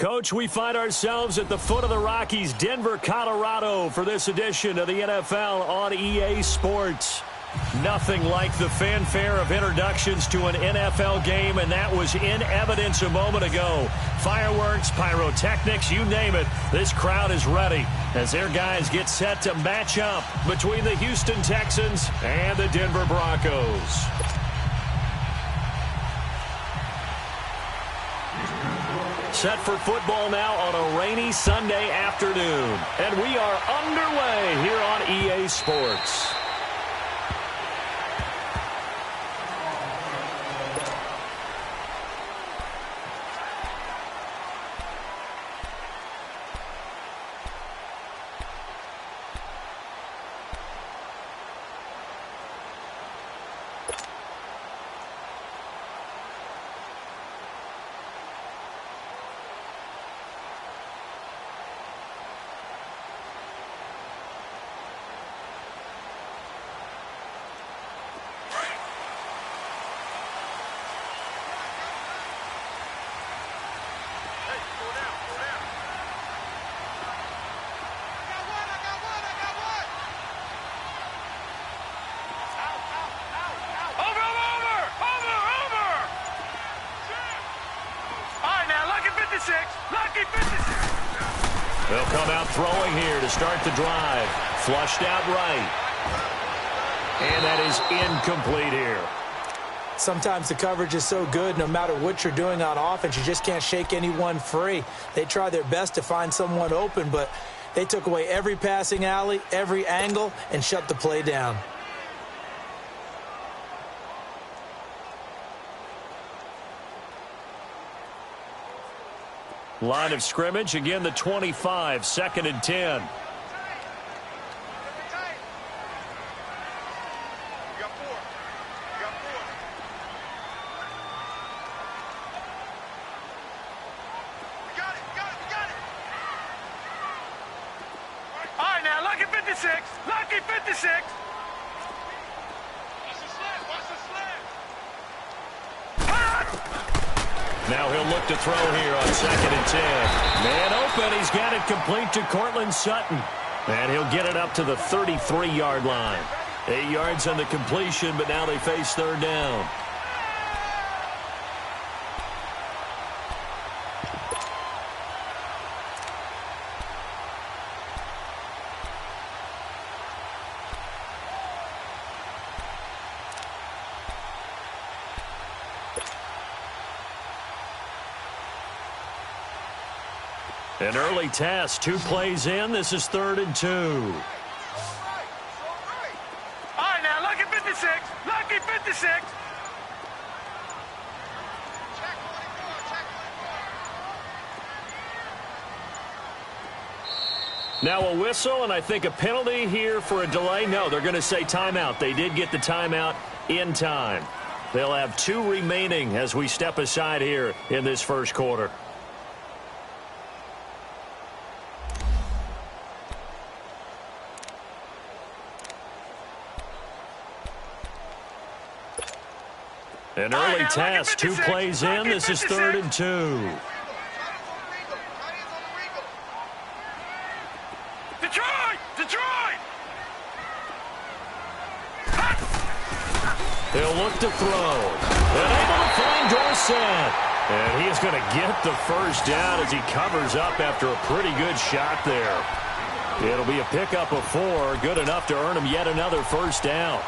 Coach, we find ourselves at the foot of the Rockies, Denver, Colorado, for this edition of the NFL on EA Sports. Nothing like the fanfare of introductions to an NFL game, and that was in evidence a moment ago. Fireworks, pyrotechnics, you name it. This crowd is ready as their guys get set to match up between the Houston Texans and the Denver Broncos. Set for football now on a rainy Sunday afternoon. And we are underway here on EA Sports. They'll come out throwing here to start the drive. Flushed out right. And that is incomplete here. Sometimes the coverage is so good, no matter what you're doing on offense, you just can't shake anyone free. They try their best to find someone open, but they took away every passing alley, every angle, and shut the play down. Line of scrimmage, again the 25, 2nd and 10. Now he'll look to throw here on 2nd and 10. Man open. He's got it complete to Cortland Sutton. And he'll get it up to the 33-yard line. 8 yards on the completion, but now they face 3rd down. An early test, 2 plays in. This is 3rd and 2. All right, now, lucky 56. Lucky 56. Now a whistle, and I think a penalty here for a delay. No, they're going to say timeout. They did get the timeout in time. They'll have 2 remaining as we step aside here in this first quarter. An early test, 2 plays in. This is 3rd and 2. Detroit! Detroit! He'll look to throw. And able to find Dorsett. And he is going to get the first down as he covers up after a pretty good shot there. It'll be a pickup of 4, good enough to earn him yet another first down.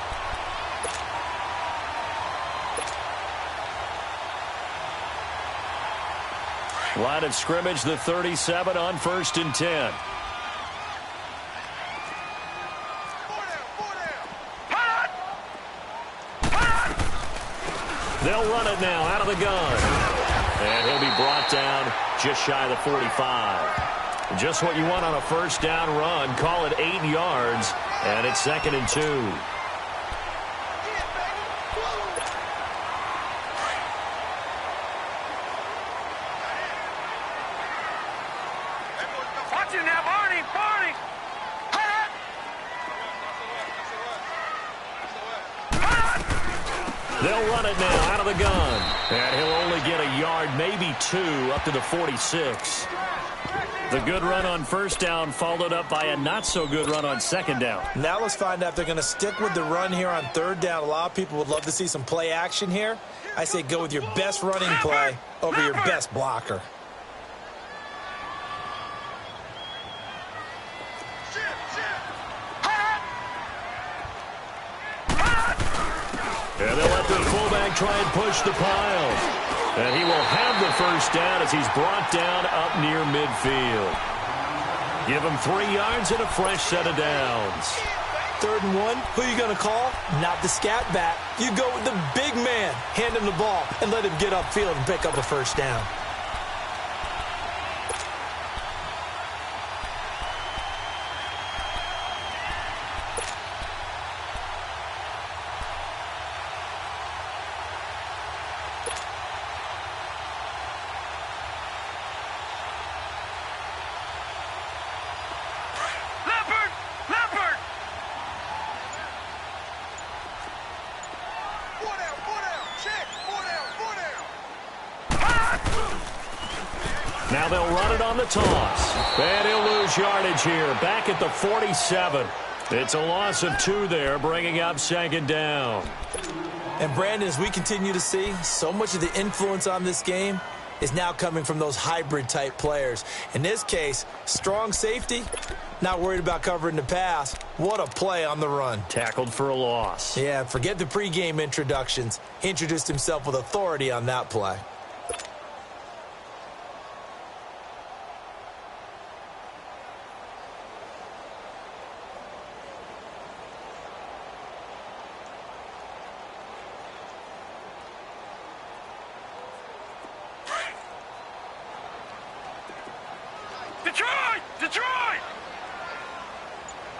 Line of scrimmage, the 37 on 1st and 10. They'll run it now out of the gun. And he'll be brought down just shy of the 45. Just what you want on a first down run. Call it 8 yards. And it's 2nd and 2. They'll run it now out of the gun. And he'll only get a yard, maybe 2, up to the 46. The good run on first down followed up by a not-so-good run on 2nd down. Now let's find out if they're going to stick with the run here on 3rd down. A lot of people would love to see some play action here. I say go with your best running play over your best blocker. And they'll let the fullback try and push the pile. And he will have the first down as he's brought down up near midfield. Give him 3 yards and a fresh set of downs. 3rd and 1, who are you going to call? Not the scat back. You go with the big man. Hand him the ball and let him get upfield and pick up a first down. Now they'll run it on the toss. And he'll lose yardage here. Back at the 47. It's a loss of 2 there, bringing up 2nd down. And Brandon, as we continue to see, so much of the influence on this game is now coming from those hybrid-type players. In this case, strong safety, not worried about covering the pass. What a play on the run. Tackled for a loss. Yeah, forget the pregame introductions. He introduced himself with authority on that play. Detroit! Detroit!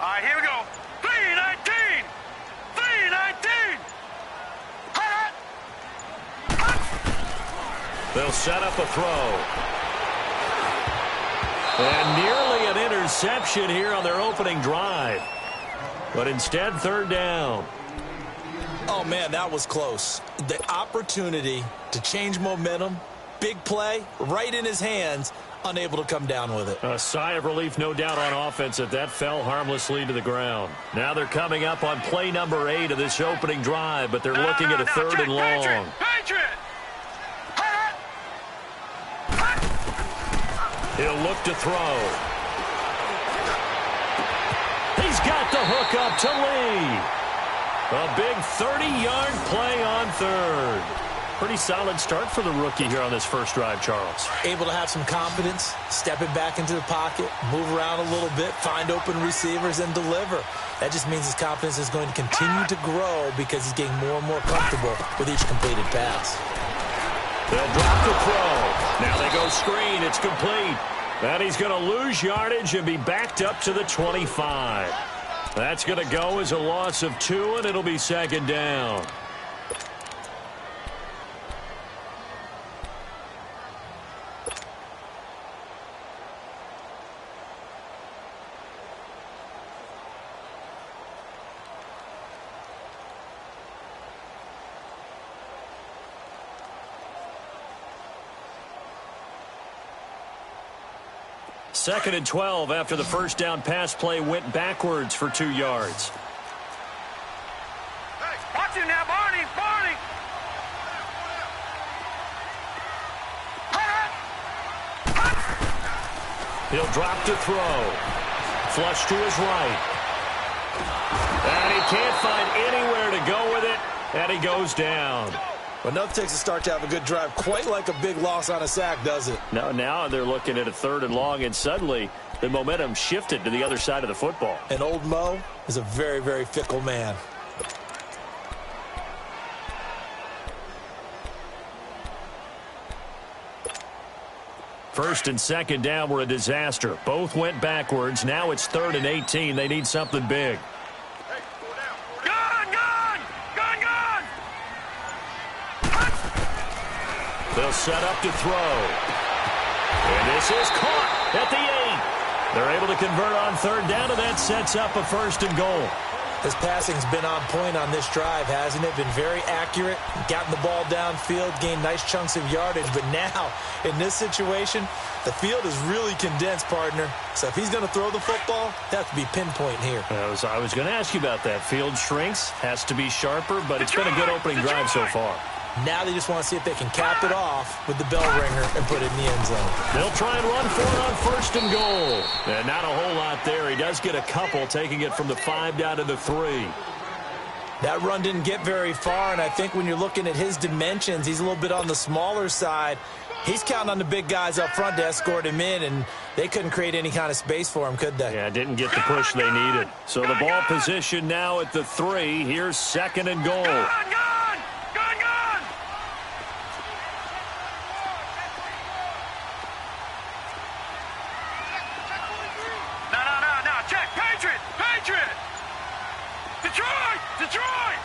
All right, here we go. 3-19! 3-19! They'll set up a throw. And nearly an interception here on their opening drive. But instead, 3rd down. Oh, man, that was close. The opportunity to change momentum, big play right in his hands, unable to come down with it. A sigh of relief, no doubt, on offense that fell harmlessly to the ground. Now they're coming up on play number 8 of this opening drive, but they're looking at a third and long. He'll look to throw. He's got the hook up to Lee. A big 30-yard play on third. Pretty solid start for the rookie here on this first drive, Charles. Able to have some confidence, stepping back into the pocket, move around a little bit, find open receivers, and deliver. That just means his confidence is going to continue to grow because he's getting more and more comfortable with each completed pass. They'll drop the throw. Now they go screen. It's complete. And he's going to lose yardage and be backed up to the 25. That's going to go as a loss of 2, and it'll be second down. Second and 12 after the first down pass play went backwards for 2 yards. Hey, watch him now, Barney. He'll drop to throw. Flush to his right. And he can't find anywhere to go with it, and he goes down. But nothing takes a start to have a good drive quite like a big loss on a sack, does it? No, now they're looking at a third and long, and suddenly the momentum shifted to the other side of the football. And old Mo is a very, very fickle man. First and second down were a disaster. Both went backwards. Now it's 3rd and 18. They need something big. They'll set up to throw. And this is caught at the 8. They're able to convert on 3rd down, and that sets up a 1st and goal. His passing's been on point on this drive, hasn't it? Been very accurate, gotten the ball downfield, gained nice chunks of yardage. But now, in this situation, the field is really condensed, partner. So if he's going to throw the football, that has to be pinpoint here. I was going to ask you about that. Field shrinks, has to be sharper, but it's been a good opening drive so far. Now they just want to see if they can cap it off with the bell ringer and put it in the end zone. They'll try and run for it on 1st and goal. And not a whole lot there. He does get a couple, taking it from the 5 down to the 3. That run didn't get very far, and I think when you're looking at his dimensions, he's a little bit on the smaller side. He's counting on the big guys up front to escort him in, and they couldn't create any kind of space for him, could they? Yeah, didn't get the push they needed. So the ball position now at the 3. Here's 2nd and goal. Detroit!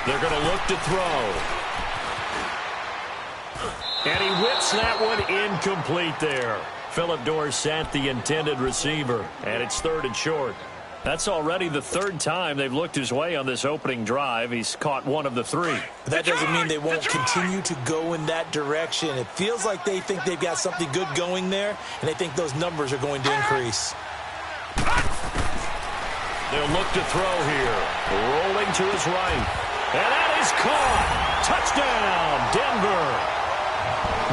They're going to look to throw. And he whips that one incomplete there. Phillip Dorsett, the intended receiver. And it's 3rd and short. That's already the 3rd time they've looked his way on this opening drive. He's caught 1 of the 3. But that doesn't mean they won't continue to go in that direction. It feels like they think they've got something good going there, and they think those numbers are going to increase. They'll look to throw here. Rolling to his right. And that is caught. Touchdown, Denver.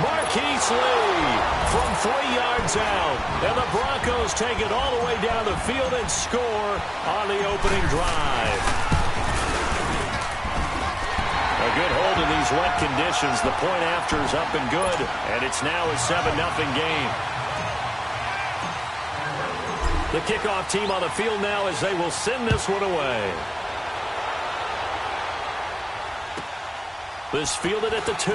Marquise Lee from 3 yards out. And the Broncos take it all the way down the field and score on the opening drive. A good hold in these wet conditions. The point after is up and good. And it's now a 7-0 game. The kickoff team on the field now as they will send this one away. This fielded at the 2.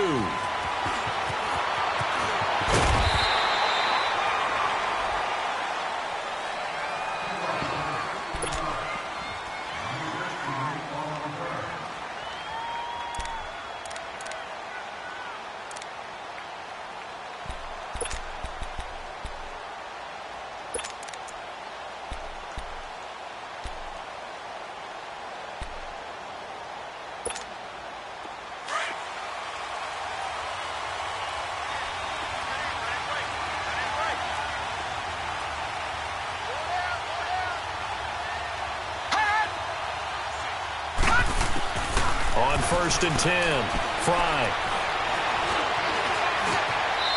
first and 10. Fry.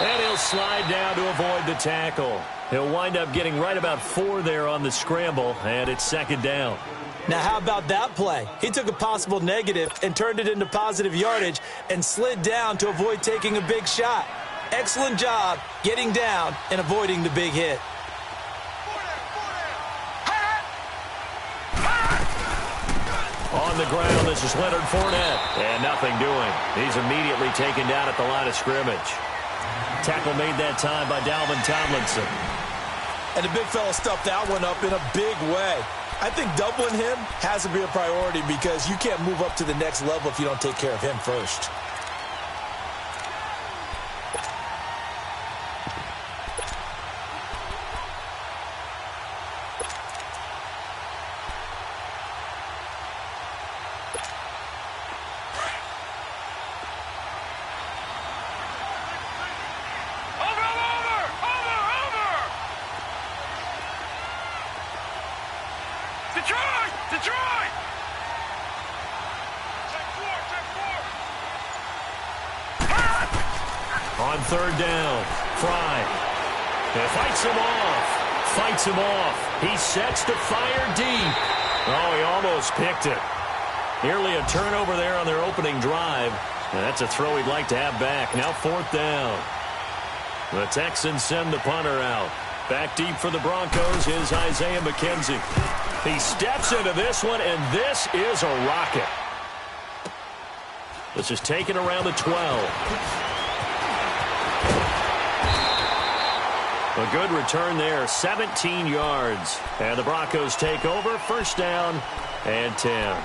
And he'll slide down to avoid the tackle. He'll wind up getting right about 4 there on the scramble, and it's second down. Now, how about that play? He took a possible negative and turned it into positive yardage and slid down to avoid taking a big shot. Excellent job getting down and avoiding the big hit. On the ground, this is Leonard Fournette. And nothing doing. He's immediately taken down at the line of scrimmage. Tackle made that time by Dalvin Tomlinson. And the big fella stuffed that one up in a big way. I think doubling him has to be a priority because you can't move up to the next level if you don't take care of him first. Detroit! On third down, Fry. He fights him off. He sets to fire deep. Oh, he almost picked it. Nearly a turnover there on their opening drive. And that's a throw he'd like to have back. Now fourth down. The Texans send the punter out. Back deep for the Broncos is Isaiah McKenzie. He steps into this one, and this is a rocket. This is taken around the 12. A good return there, 17 yards. And the Broncos take over, first down and 10.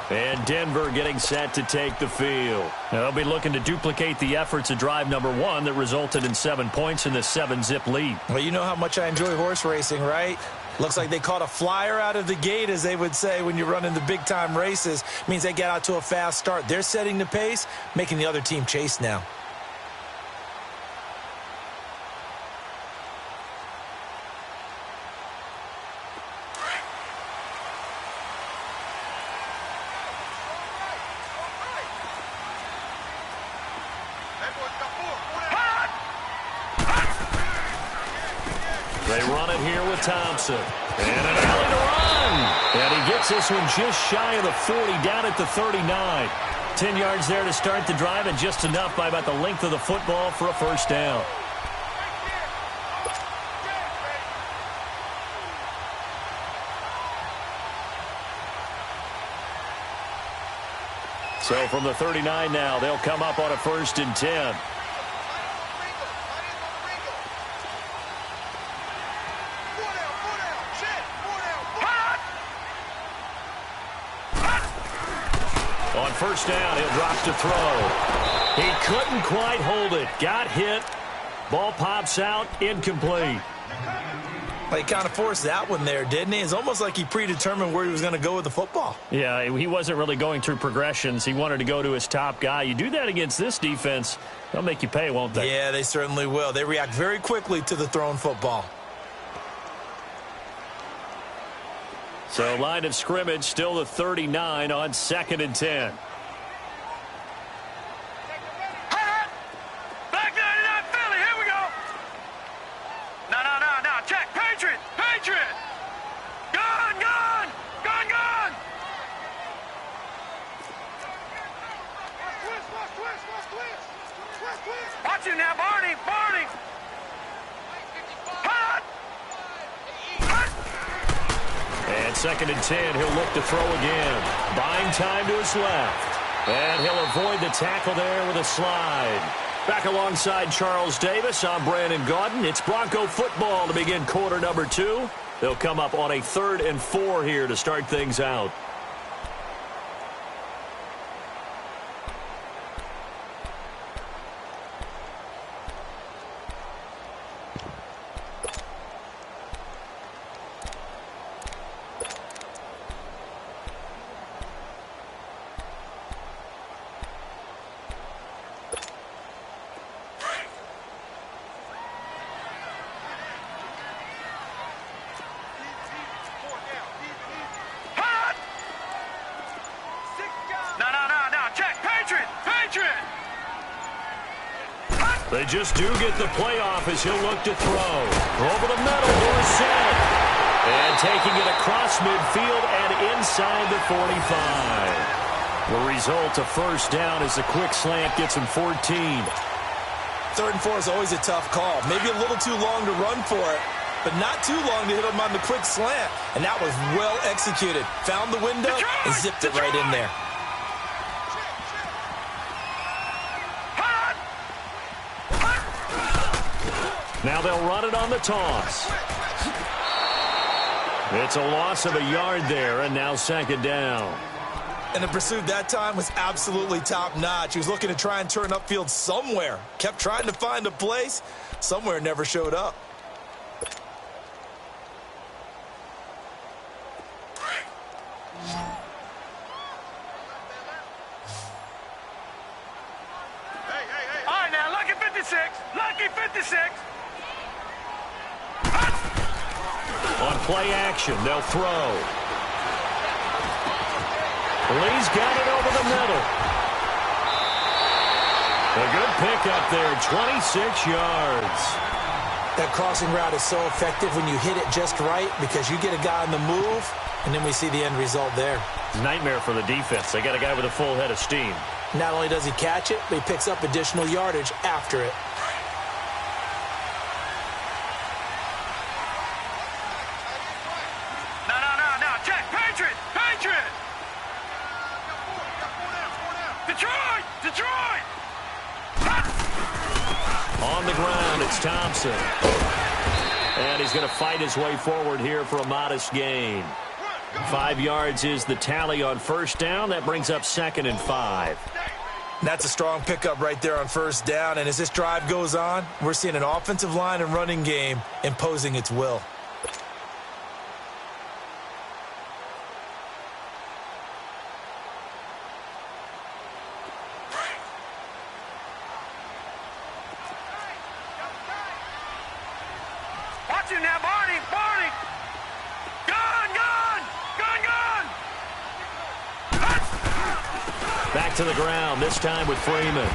And Denver getting set to take the field. Now, they'll be looking to duplicate the efforts of drive number 1 that resulted in 7 points in the 7-zip lead. Well, you know how much I enjoy horse racing, right? Looks like they caught a flyer out of the gate, as they would say when you're running the big-time races. Means they get out to a fast start. They're setting the pace, making the other team chase now. They run it here with Thompson. And an alley to run. And he gets this one just shy of the 40, down at the 39. 10 yards there to start the drive, and just enough by about the length of the football for a first down. So from the 39 now, they'll come up on a first and 10. On first down, he'll drop to throw. He couldn't quite hold it. Got hit. Ball pops out, incomplete. Well, he kind of forced that one there, didn't he? It's almost like he predetermined where he was going to go with the football. Yeah, he wasn't really going through progressions. He wanted to go to his top guy. You do that against this defense, they'll make you pay, won't they? Yeah, they certainly will. They react very quickly to the thrown football. So line of scrimmage, still the 39 on second and 10. Back 99 Philly, here we go. No, check. Patriot. Gun. Watch him now, Barney. And second and 10, he'll look to throw again. Buying time to his left. And he'll avoid the tackle there with a slide. Back alongside Charles Davis, I'm Brandon Gaudin. It's Bronco football to begin quarter number 2. They'll come up on a 3rd and 4 here to start things out. They just do get the playoff as he'll look to throw. Over the middle, Dorsett. And taking it across midfield and inside the 45. The result, a first down as the quick slant gets him 14. 3rd and 4 is always a tough call. Maybe a little too long to run for it, but not too long to hit him on the quick slant. And that was well executed. Found the window and zipped it right in there. Now they'll run it on the toss. It's a loss of a yard there, and now 2nd down. And the pursuit that time was absolutely top-notch. He was looking to try and turn upfield somewhere. Kept trying to find a place. Somewhere never showed up. All right, now, lucky 56. Lucky 56. On play action, they'll throw. Lee's got it over the middle. A good pickup there, 26 yards. That crossing route is so effective when you hit it just right because you get a guy on the move, and then we see the end result there. Nightmare for the defense. They got a guy with a full head of steam. Not only does he catch it, but he picks up additional yardage after it. No, check. Patriot! Patriot! Detroit! On the ground, it's Thompson. And he's going to fight his way forward here for a modest gain. 5 yards is the tally on first down. That brings up 2nd and 5. That's a strong pickup right there on first down. And as this drive goes on, we're seeing an offensive line and running game imposing its will. Watch him now, Barney! Gun! Back to the ground, this time with Freeman.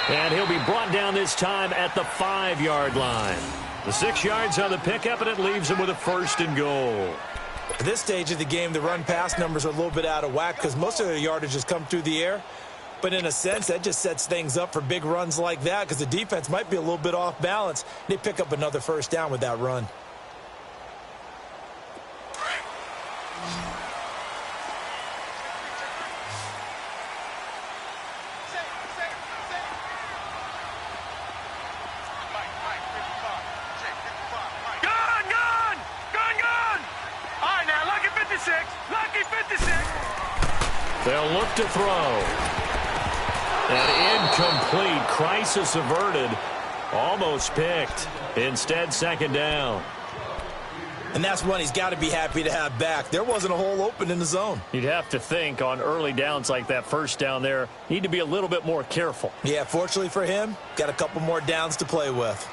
And he'll be brought down this time at the 5-yard line. The 6 yards on the pickup, and it leaves him with a 1st and goal. At this stage of the game, the run-pass numbers are a little bit out of whack because most of their yardage has come through the air. But in a sense, that just sets things up for big runs like that because the defense might be a little bit off balance. They pick up another first down with that run. Lucky 56. They'll look to throw. And incomplete. Crisis averted. Almost picked. Instead, 2nd down. And that's one he's got to be happy to have back. There wasn't a hole open in the zone. You'd have to think on early downs like that first down there, need to be a little bit more careful. Yeah, fortunately for him, got a couple more downs to play with.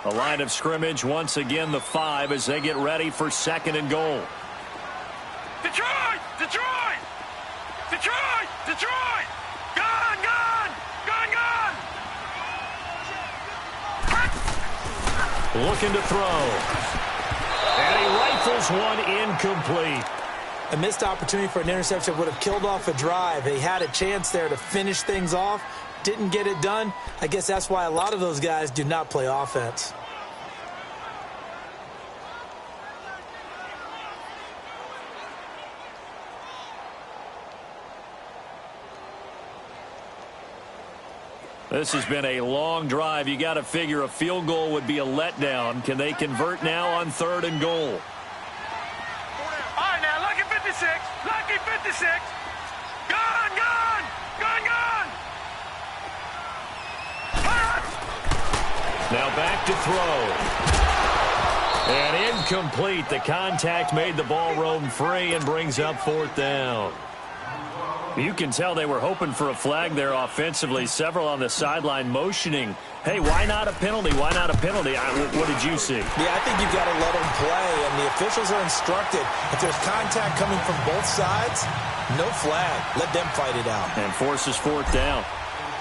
A line of scrimmage, once again the 5 as they get ready for 2nd and goal. Detroit! Gun! Looking to throw. And he rifles one incomplete. A missed opportunity for an interception would have killed off a drive. They had a chance there to finish things off. Didn't get it done. I guess that's why a lot of those guys do not play offense. This has been a long drive. You got to figure a field goal would be a letdown. Can they convert now on 3rd and goal? All right, now, lucky 56. Gun! Now back to throw. And incomplete. The contact made the ball roam free and brings up 4th down. You can tell they were hoping for a flag there offensively. Several on the sideline motioning. Hey, why not a penalty? Why not a penalty? What did you see? Yeah, I think you've got to let them play, and the officials are instructed. If there's contact coming from both sides, no flag. Let them fight it out. And forces 4th down.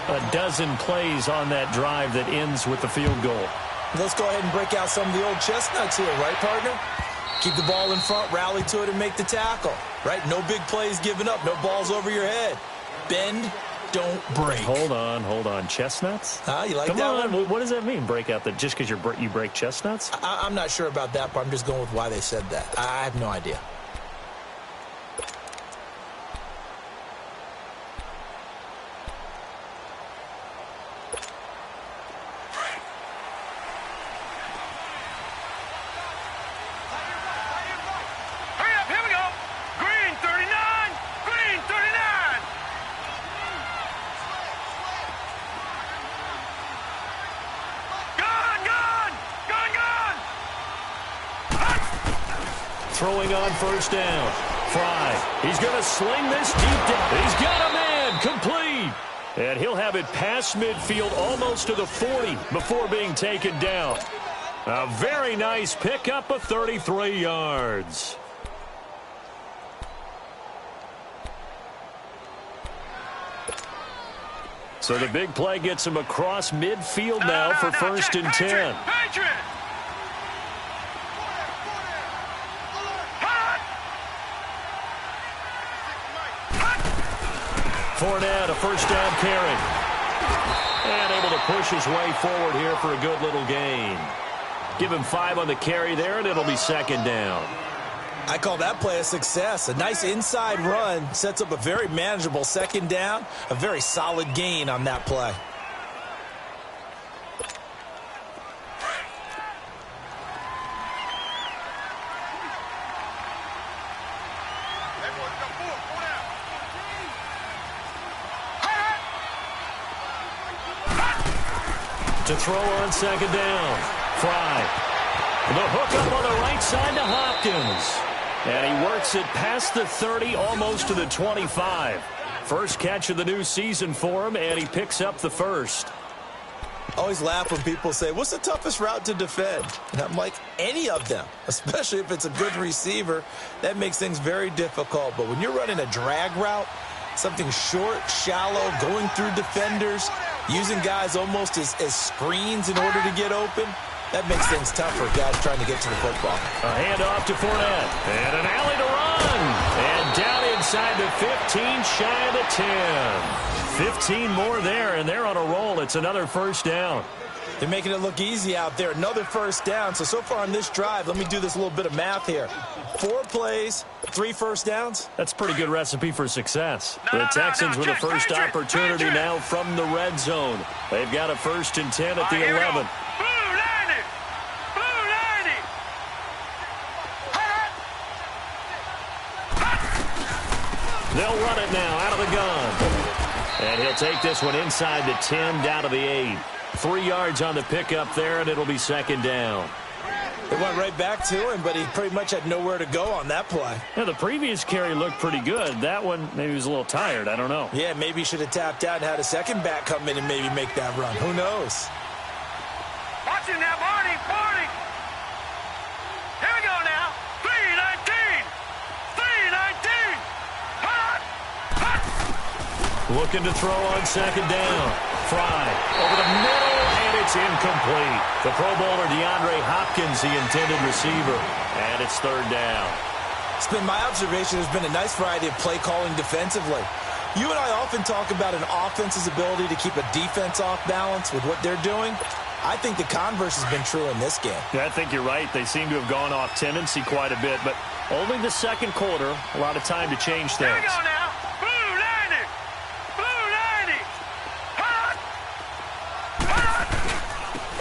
A dozen plays on that drive that ends with the field goal. Let's go ahead and break out some of the old chestnuts here, right, partner? Keep the ball in front, rally to it, and make the tackle, right? No big plays given up, no balls over your head. Bend, don't break. Hold on. Chestnuts? You like Come that on. one? What does that mean, break out? That just because you break chestnuts? I'm not sure about that, but I'm just going with why they said that. I have no idea. Throwing on first down. Fry. He's going to sling this deep down. He's got a man. Complete. And he'll have it past midfield almost to the 40 before being taken down. A very nice pickup of 33 yards. So the big play gets him across midfield now for first and 10. Fournette, a first down carry. And able to push his way forward here for a good little gain. Give him 5 on the carry there, and it'll be second down. I call that play a success. A nice inside run sets up a very manageable second down. A very solid gain on that play. To throw on second down. Fry. The hook up on the right side to Hopkins. And he works it past the 30, almost to the 25. First catch of the new season for him, and he picks up the first. Always laugh when people say, what's the toughest route to defend? And I'm like, any of them, especially if it's a good receiver. That makes things very difficult. But when you're running a drag route, something short, shallow, going through defenders, using guys almost as screens in order to get open, that makes things tough for guys trying to get to the football. A handoff to Fournette. And an alley to run. And down inside the 15, shy of the 10. 15 more there, and they're on a roll. It's another first down. They're making it look easy out there. Another first down. So far on this drive, let me do this little bit of math here. 4 plays, 3 first downs. That's a pretty good recipe for success. The Texans with a first opportunity now from the red zone. They've got a first and 10 at the 11. They'll run it now out of the gun. And he'll take this one inside the 10, down to the 8. 3 yards on the pickup there, and it'll be second down. It went right back to him, but he pretty much had nowhere to go on that play. Yeah, the previous carry looked pretty good. That one, maybe he was a little tired. I don't know. Yeah, maybe he should have tapped out and had a second back come in and maybe make that run. Who knows? Watching that, Barney. Here we go now. 3-19. 3-19. Looking to throw on second down. Fry over the middle, and it's incomplete. The Pro Bowler DeAndre Hopkins, the intended receiver, and it's third down. It's been my observation there's been a nice variety of play calling defensively. You and I often talk about an offense's ability to keep a defense off balance with what they're doing. I think the converse has been true in this game. Yeah, I think you're right. They seem to have gone off tendency quite a bit, but only the second quarter, a lot of time to change things. Here we go now.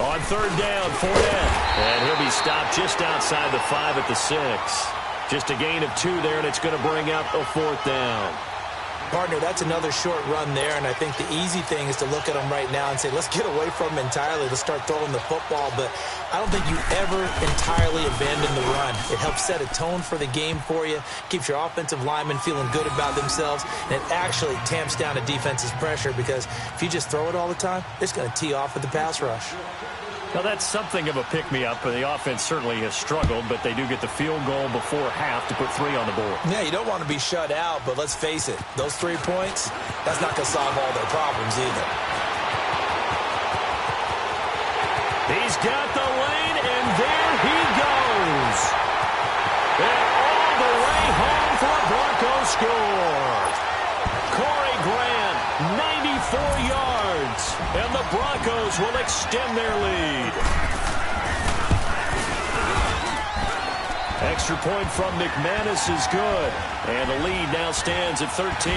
On third down, Fournette. And he'll be stopped just outside the 5 at the 6. Just a gain of 2 there, and it's going to bring up a 4th down. Partner, that's another short run there, and I think the easy thing is to look at him right now and say, let's get away from him entirely. Let's start throwing the football, but I don't think you ever entirely abandon the run. It helps set a tone for the game for you, keeps your offensive linemen feeling good about themselves, and it actually tamps down a defense's pressure because if you just throw it all the time, it's going to tee off with the pass rush. Now, that's something of a pick-me-up. The offense certainly has struggled, but they do get the field goal before half to put 3 on the board. Yeah, you don't want to be shut out, but let's face it, those 3 points, that's not going to solve all their problems either. He's got the lane, and there he goes. And all the way home for a Broncos score. Corey Grant, 94 yards, and the Broncos will extend their lead. Extra point from McManus is good, and the lead now stands at 13.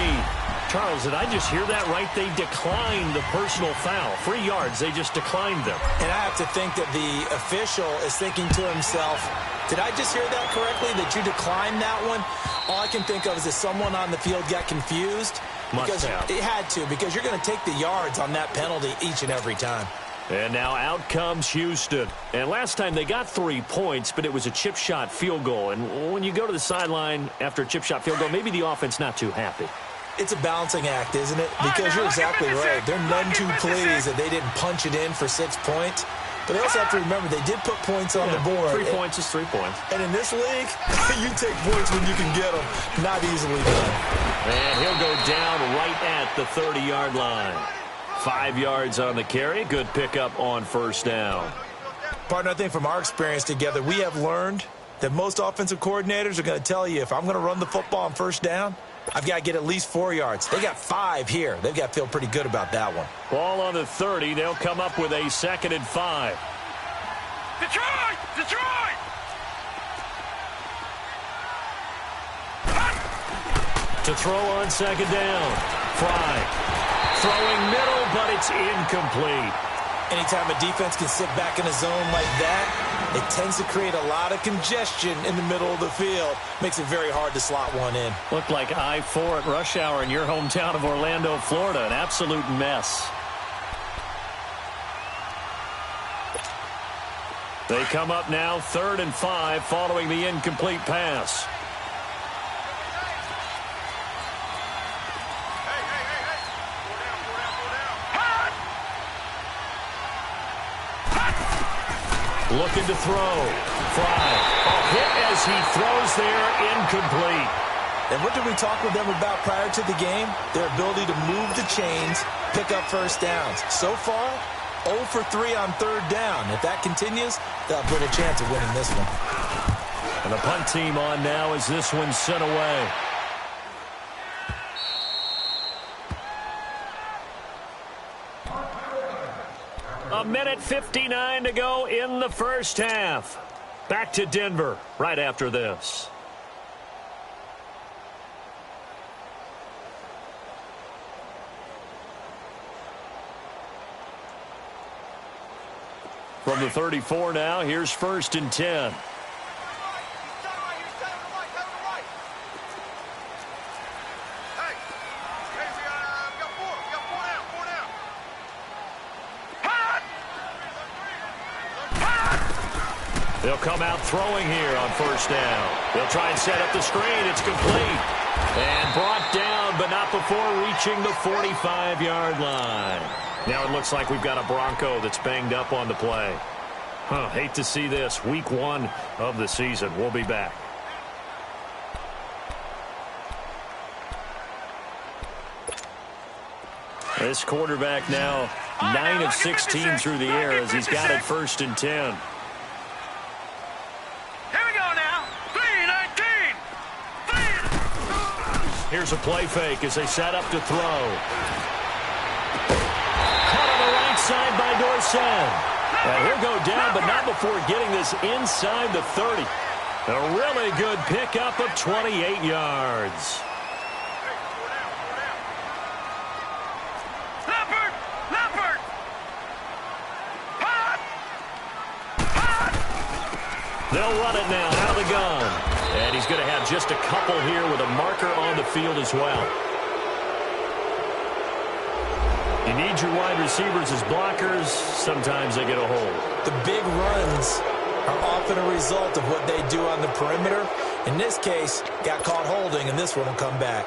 Charles, did I just hear that right? They declined the personal foul. 3 yards, they just declined them. And I have to think that the official is thinking to himself, did I just hear that correctly, that you declined that one? All I can think of is that someone on the field got confused. Must have. It had to, because you're going to take the yards on that penalty each and every time. And now out comes Houston. And last time they got 3 points, but it was a chip shot field goal. And when you go to the sideline after a chip shot field goal, maybe the offense not too happy. It's a balancing act, isn't it? Because you're exactly right. They're none too pleased that they didn't punch it in for 6 points. But they also have to remember they did put points on the board. 3 points is 3 points. And in this league, you take points when you can get them. Not easily done. And he'll go down right at the 30-yard line. 5 yards on the carry. Good pickup on first down. Partner, I think from our experience together, we have learned that most offensive coordinators are going to tell you, if I'm going to run the football on first down, I've got to get at least 4 yards. They got 5 here. They've got to feel pretty good about that one. Ball on the 30. They'll come up with a 2nd and 5. Detroit! Detroit! To throw on 2nd down. Fry. Throwing middle, but it's incomplete. Anytime a defense can sit back in a zone like that, it tends to create a lot of congestion in the middle of the field. Makes it very hard to slot one in. Looked like I-4 at rush hour in your hometown of Orlando, Florida. An absolute mess. They come up now 3rd and 5 following the incomplete pass. Looking to throw. Fry. A hit as he throws there, incomplete. And what did we talk with them about prior to the game? Their ability to move the chains, pick up first downs. So far, 0 for 3 on 3rd down. If that continues, they'll have little chance of winning this one. And the punt team on now as this one's sent away. A minute 59 to go in the first half. Back to Denver right after this. From the 34 now, here's 1st and 10. They'll come out throwing here on 1st down. They'll try and set up the screen. It's complete. And brought down, but not before reaching the 45-yard line. Now it looks like we've got a Bronco that's banged up on the play. Hate to see this. Week 1 of the season. We'll be back. This quarterback now 9 of 16 through the air as he's got it 1st and 10. Here's a play fake as they set up to throw. Caught on the right side by Dorsett. And he'll go down, but not before getting this inside the 30. A really good pickup of 28 yards. Leopard! Hot! They'll run it now out of the gun. And he's going to have just a couple here with a marker on the field as well. You need your wide receivers as blockers. Sometimes they get a hold. The big runs are often a result of what they do on the perimeter. In this case, got caught holding, and this one will come back.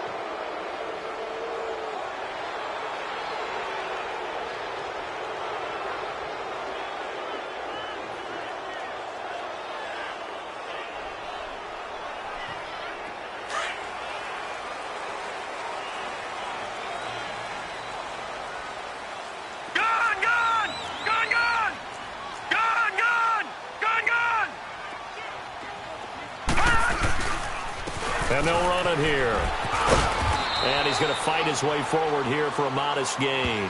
Gone! And they'll run it here. And he's going to fight his way forward here for a modest gain.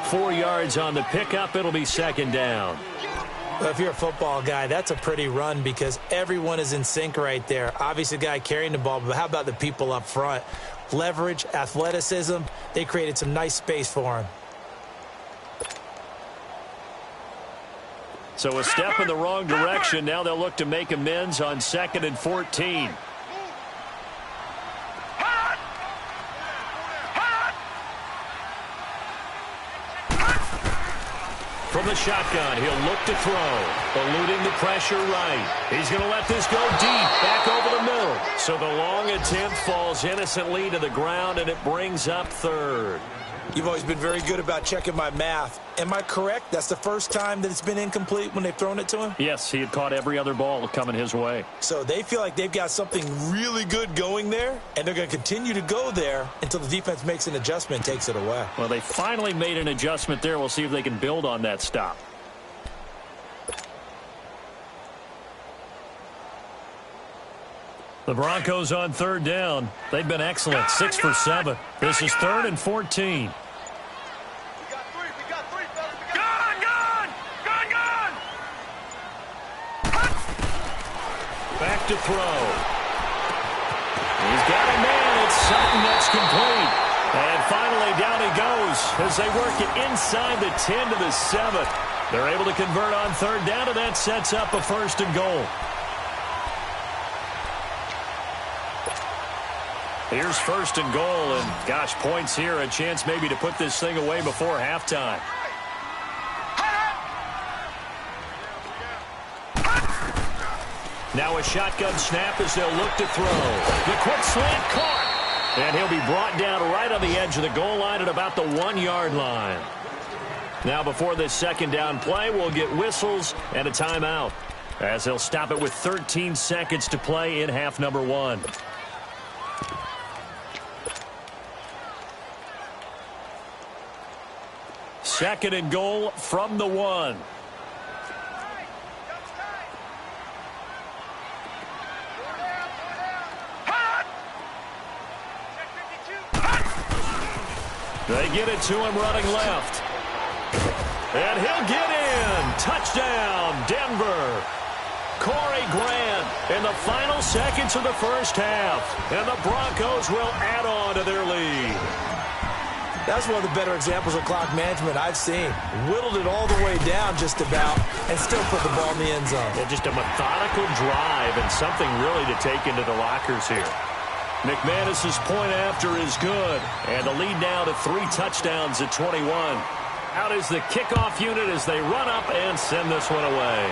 4 yards on the pickup. It'll be second down. Well, if you're a football guy, that's a pretty run because everyone is in sync right there. Obviously, the guy carrying the ball, but how about the people up front? Leverage, athleticism, they created some nice space for him. So a step in the wrong direction. Now they'll look to make amends on 2nd and 14. From the shotgun, he'll look to throw. Eluding the pressure right. He's going to let this go deep, back over the middle. So the long attempt falls innocently to the ground, and it brings up 3rd. You've always been very good about checking my math. Am I correct? That's the first time that it's been incomplete when they've thrown it to him? Yes, he had caught every other ball coming his way. So they feel like they've got something really good going there, and they're going to continue to go there until the defense makes an adjustment and takes it away. Well, they finally made an adjustment there. We'll see if they can build on that stop. The Broncos on 3rd down. They've been excellent, 6 for 7. This is 3rd and 14. Back to throw. He's got a man. It's something that's complete. And finally down he goes as they work it inside the 10 to the 7. They're able to convert on 3rd down, and that sets up a 1st and goal. Here's 1st and goal, and gosh, points here, a chance maybe to put this thing away before halftime. Now a shotgun snap as they'll look to throw. The quick slant caught, and he'll be brought down right on the edge of the goal line at about the 1-yard line. Now before this 2nd down play, we'll get whistles and a timeout as they'll stop it with 13 seconds to play in half number 1. Second and goal from the 1. They get it to him running left. And he'll get in. Touchdown, Denver. Corey Grant in the final seconds of the first half. And the Broncos will add on to their lead. That's one of the better examples of clock management I've seen. Whittled it all the way down just about and still put the ball in the end zone. Yeah, just a methodical drive and something really to take into the lockers here. McManus's point after is good. And the lead now to 3 touchdowns at 21. Out is the kickoff unit as they run up and send this one away.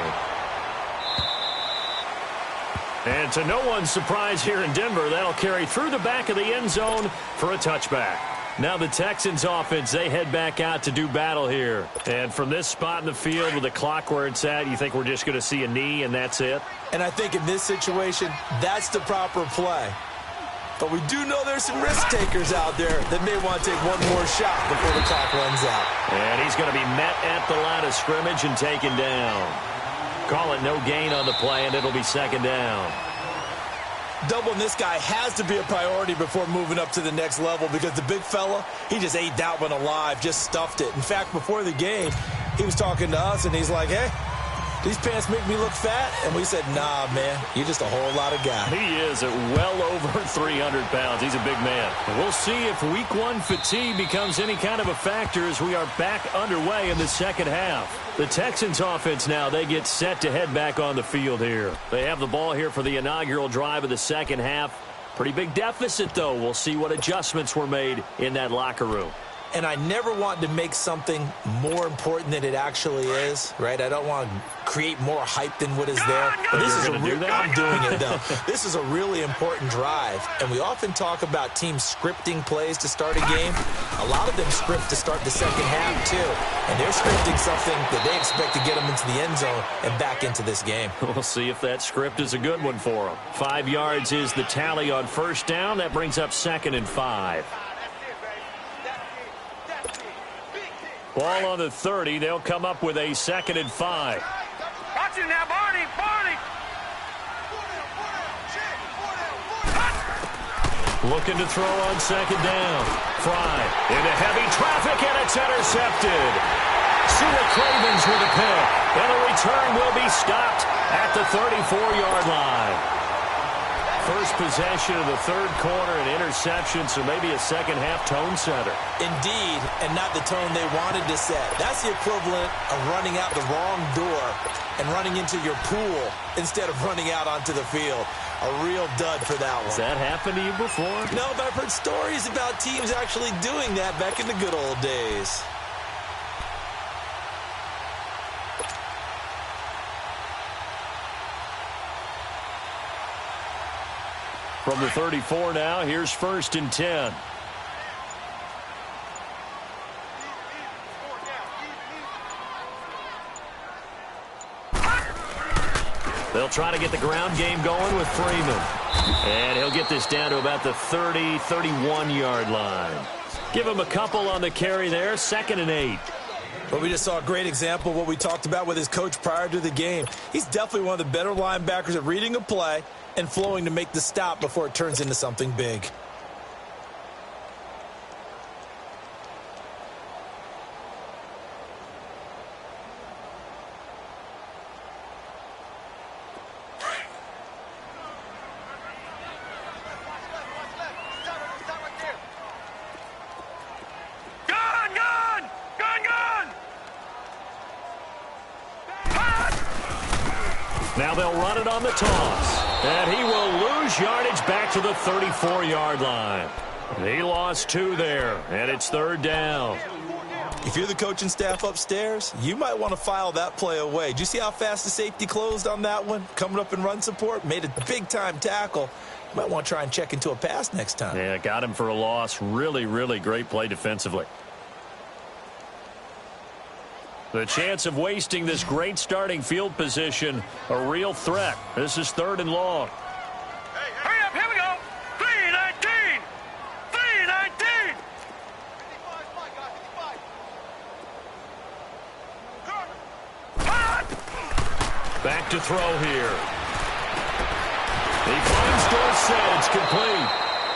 And to no one's surprise here in Denver, that'll carry through the back of the end zone for a touchback. Now the Texans offense, they head back out to do battle here. And from this spot in the field with the clock where it's at, you think we're just going to see a knee and that's it? And I think in this situation, that's the proper play. But we do know there's some risk takers out there that may want to take one more shot before the clock runs out. And he's going to be met at the line of scrimmage and taken down. Call it no gain on the play, and it'll be 2nd down. Doubling this guy has to be a priority before moving up to the next level because the big fella, he just ate that one alive, just stuffed it. In fact, before the game, he was talking to us, and he's like, hey, these pants make me look fat? And we said, nah, man, you're just a whole lot of guy. He is at well over 300 pounds. He's a big man. And we'll see if week 1 fatigue becomes any kind of a factor as we are back underway in the second half. The Texans offense now, they get set to head back on the field here. They have the ball here for the inaugural drive of the second half. Pretty big deficit, though. We'll see what adjustments were made in that locker room. And I never want to make something more important than it actually is, right? I don't want to create more hype than what is there. But this is I'm doing it, though. This is a really important drive. And we often talk about teams scripting plays to start a game. A lot of them script to start the second half, too. And they're scripting something that they expect to get them into the end zone and back into this game. We'll see if that script is a good one for them. 5 yards is the tally on 1st down. That brings up 2nd and 5. Ball on the 30. They'll come up with a 2nd and 5. Watch it now, Barney. Barney. Looking to throw on second down. Fry into heavy traffic, and it's intercepted. See the Cravens with a pick, and the return will be stopped at the 34-yard line. First possession of the third quarter, an interception, so maybe a second-half tone setter. Indeed, and not the tone they wanted to set. That's the equivalent of running out the wrong door and running into your pool instead of running out onto the field. A real dud for that one. Has that happened to you before? No, but I've heard stories about teams actually doing that back in the good old days. From the 34 now, here's 1st and 10. They'll try to get the ground game going with Freeman. And he'll get this down to about the 30, 31-yard line. Give him a couple on the carry there, 2nd and 8. But we just saw a great example of what we talked about with his coach prior to the game. He's definitely one of the better linebackers at reading a play and flowing to make the stop before it turns into something big. Now they'll run it on the toss. And he will lose yardage back to the 34-yard line. He lost 2 there, and it's 3rd down. If you're the coaching staff upstairs, you might want to file that play away. Did you see how fast the safety closed on that one? Coming up in run support, made a big-time tackle. You might want to try and check into a pass next time. Yeah, got him for a loss. Really, really great play defensively. The chance of wasting this great starting field position, a real threat. This is 3rd and long. Hey, hurry up, here we go. 3-19. 3-19. Back to throw here. He finds Dorsett. It's complete.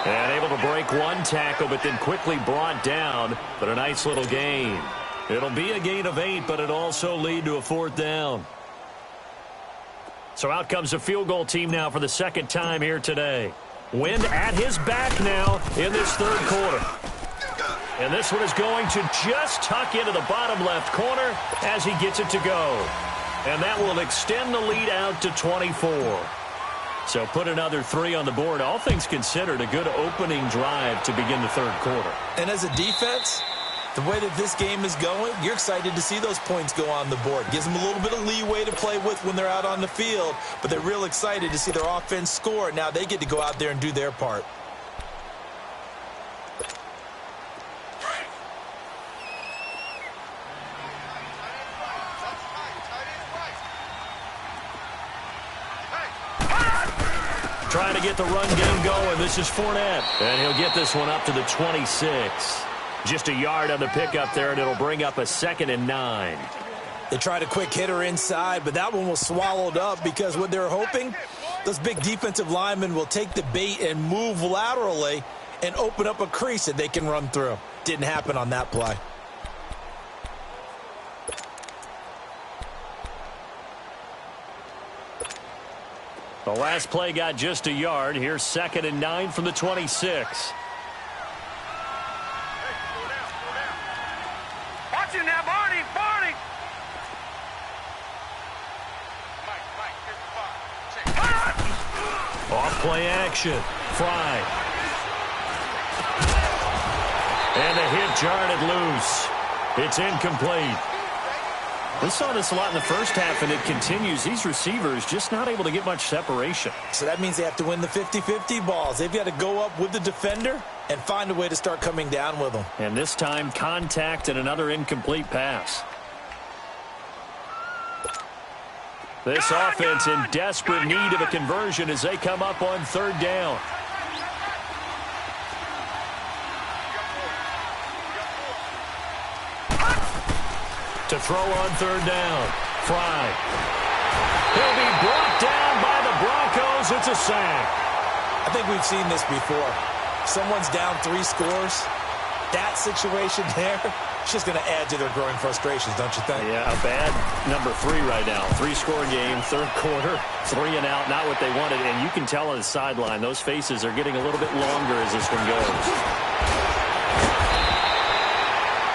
And able to break one tackle, but then quickly brought down. But a nice little gain. It'll be a gain of 8, but it'll also lead to a 4th down. So out comes a field goal team now for the 2nd time here today. Wind at his back now in this 3rd quarter. And this one is going to just tuck into the bottom left corner as he gets it to go. And that will extend the lead out to 24. So put another 3 on the board. All things considered, a good opening drive to begin the 3rd quarter. And as a defense, the way that this game is going, you're excited to see those points go on the board. Gives them a little bit of leeway to play with when they're out on the field, but they're real excited to see their offense score. Now they get to go out there and do their part. Trying to get the run game going. This is Fournette. And he'll get this one up to the 26. Just a yard on the pickup there, and it'll bring up a 2nd and 9. They tried a quick hitter inside, but that one was swallowed up because what they're hoping, those big defensive linemen will take the bait and move laterally and open up a crease that they can run through. Didn't happen on that play. The last play got just a yard. Here's 2nd and 9 from the 26. Watch it now, Barney, Barney. Off play action. Fry. And a hit jarred it loose. It's incomplete. We saw this a lot in the first half, and it continues. These receivers just not able to get much separation. So that means they have to win the 50-50 balls. They've got to go up with the defender and find a way to start coming down with them. And this time, contact and another incomplete pass. This offense in desperate need of a conversion as they come up on 3rd down. To throw on 3rd down. Fry. He'll be brought down by the Broncos. It's a sack. I think we've seen this before. someone's down 3 scores, that situation there, it's just going to add to their growing frustrations, don't you think? Yeah, a bad number 3 right now. 3-score game, third quarter, 3 and out, not what they wanted. And you can tell on the sideline, those faces are getting a little bit longer as this one goes.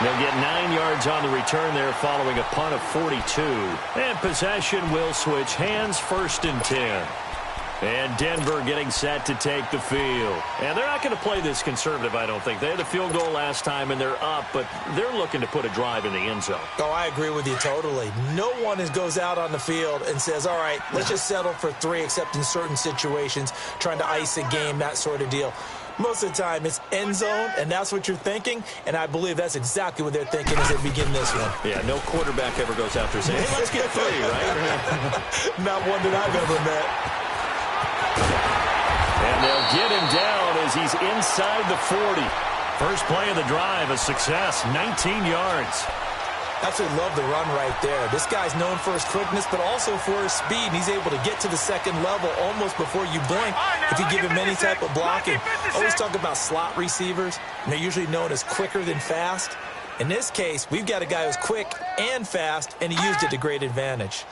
They'll get 9 yards on the return there following a punt of 42. And possession will switch hands, 1st and 10. And Denver getting set to take the field. And they're not going to play this conservative, I don't think. They had a field goal last time, and they're up, but they're looking to put a drive in the end zone. Oh, I agree with you totally. No one goes out on the field and says, all right, let's just settle for 3, except in certain situations, trying to ice a game, that sort of deal. Most of the time, it's end zone, and that's what you're thinking, and I believe that's exactly what they're thinking as they begin this one. Yeah, no quarterback ever goes after saying, hey, let's get 3, right? Not one that I've ever met. And they'll get him down as he's inside the 40. First play of the drive, a success, 19 yards. Absolutely love the run right there. This guy's known for his quickness, but also for his speed. And he's able to get to the second level almost before you blink if you give him any type of blocking. Always talk about slot receivers, and they're usually known as quicker than fast. In this case, we've got a guy who's quick and fast, and he used it to great advantage.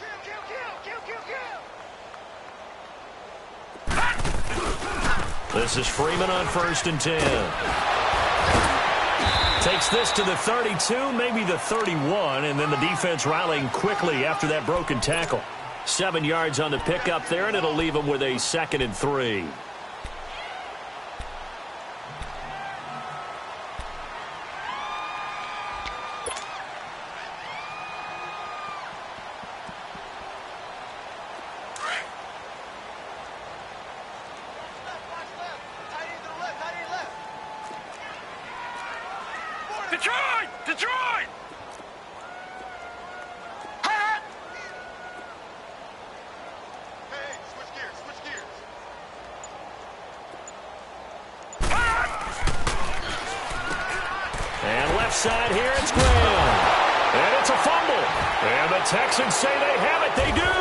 This is Freeman on 1st and 10. Takes this to the 32, maybe the 31, and then the defense rallying quickly after that broken tackle. 7 yards on the pickup there, and it'll leave them with a 2nd and 3. Detroit! Hey, switch gears. And left side here, it's Graham. And it's a fumble. And the Texans say they have it. They do.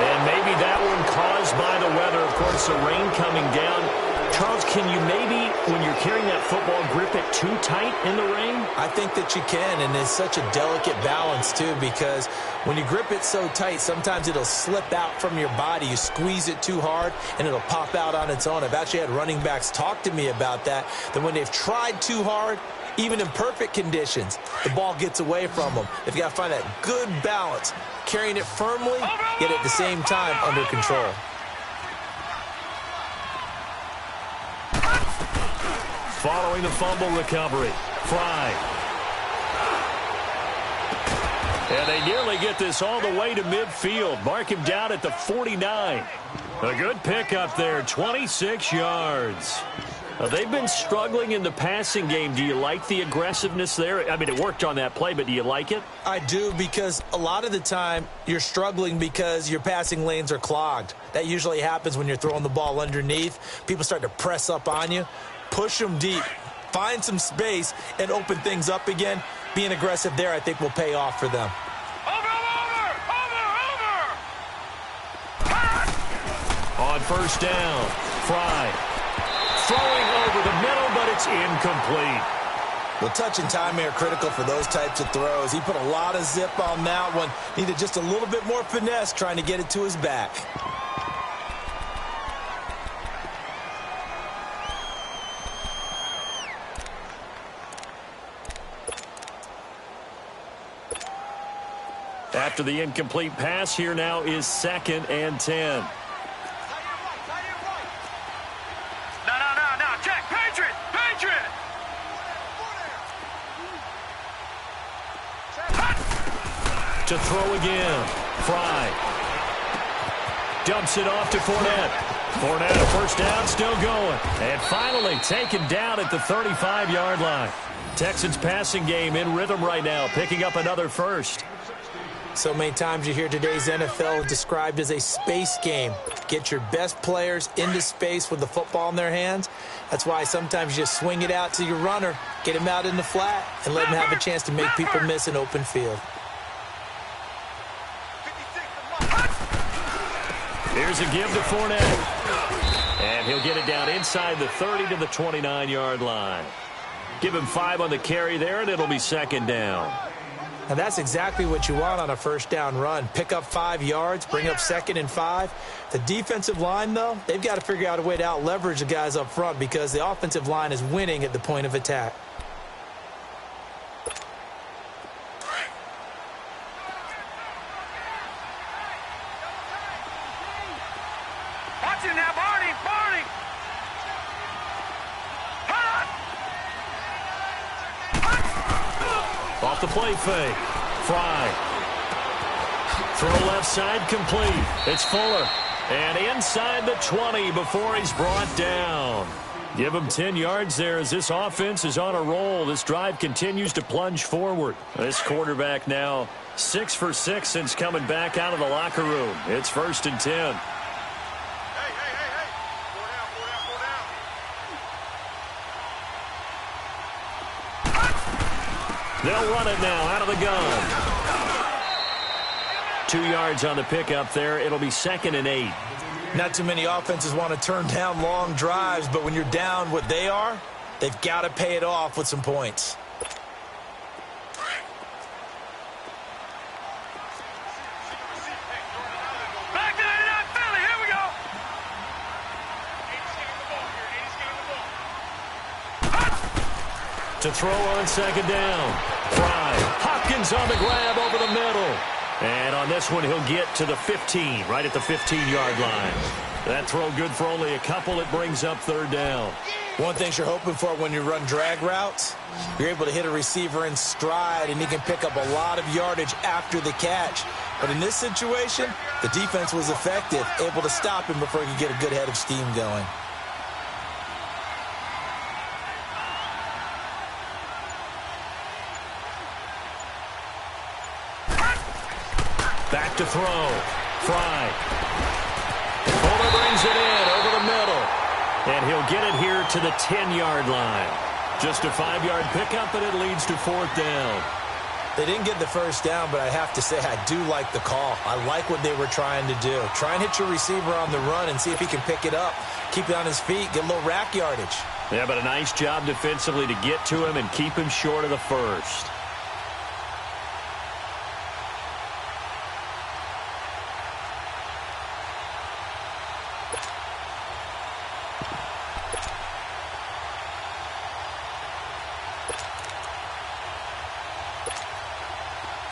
And maybe that one caused by the weather. Of course, the rain coming down. Charles, can you maybe, when you're carrying that football, grip it too tight in the rain? I think that you can, and it's such a delicate balance, too, because when you grip it so tight, sometimes it'll slip out from your body. You squeeze it too hard, and it'll pop out on its own. I've actually had running backs talk to me about that when they've tried too hard, even in perfect conditions, the ball gets away from them. They've got to find that good balance, carrying it firmly, yet at the same time under control. Following the fumble recovery, Fry. And they nearly get this all the way to midfield. Mark him down at the 49. A good pickup there, 26 yards. They've been struggling in the passing game. Do you like the aggressiveness there? I mean, it worked on that play, but do you like it? I do, because a lot of the time you're struggling because your passing lanes are clogged. That usually happens when you're throwing the ball underneath. People start to press up on you. Push them deep, find some space, and open things up again. Being aggressive there, I think, will pay off for them. On 1st down, Fry. Throwing over the middle, but it's incomplete. Well, touch and timing are critical for those types of throws. He put a lot of zip on that one. Needed just a little bit more finesse trying to get it to his back. After the incomplete pass, here now is 2nd and 10. No, check, Patriot! To throw again, Fry. Dumps it off to Fournette. Fournette, a 1st down, still going. And finally taken down at the 35-yard line. Texans passing game in rhythm right now, picking up another 1st. So many times you hear today's NFL described as a space game. Get your best players into space with the football in their hands. That's why sometimes you just swing it out to your runner, get him out in the flat, and let him have a chance to make people miss an open field. Here's a give to Fournette. And he'll get it down inside the 30 to the 29-yard line. Give him 5 on the carry there, and it'll be second down. And that's exactly what you want on a first down run. Pick up 5 yards, bring up 2nd and 5. The defensive line, though, they've got to figure out a way to out-leverage the guys up front because the offensive line is winning at the point of attack. Watch him now, Barney! Barney! Off the play fake. Fry. Throw left side complete. It's Fuller. And inside the 20 before he's brought down. Give him 10 yards there as this offense is on a roll. This drive continues to plunge forward. This quarterback now 6 for 6 since coming back out of the locker room. It's 1st and 10. They'll run it now out of the gun. 2 yards on the pickup there. It'll be 2nd and 8. Not too many offenses want to turn down long drives, but when you're down what they are, they've got to pay it off with some points. Back to 89 Philly. Here we go. To throw on 2nd down. Fry. Hopkins on the grab over the middle. And on this one, he'll get to the 15, right at the 15-yard line. That throw good for only a couple. It brings up 3rd down. One thing you're hoping for when you run drag routes, you're able to hit a receiver in stride, and he can pick up a lot of yardage after the catch. But in this situation, the defense was effective, able to stop him before he could get a good head of steam going. Back to throw. Fry. Fuller brings it in over the middle. And he'll get it here to the 10-yard line. Just a 5-yard pickup, and it leads to 4th down. They didn't get the first down, but I have to say I do like the call. I like what they were trying to do. Try and hit your receiver on the run and see if he can pick it up. Keep it on his feet, get a little rack yardage. Yeah, but a nice job defensively to get to him and keep him short of the first.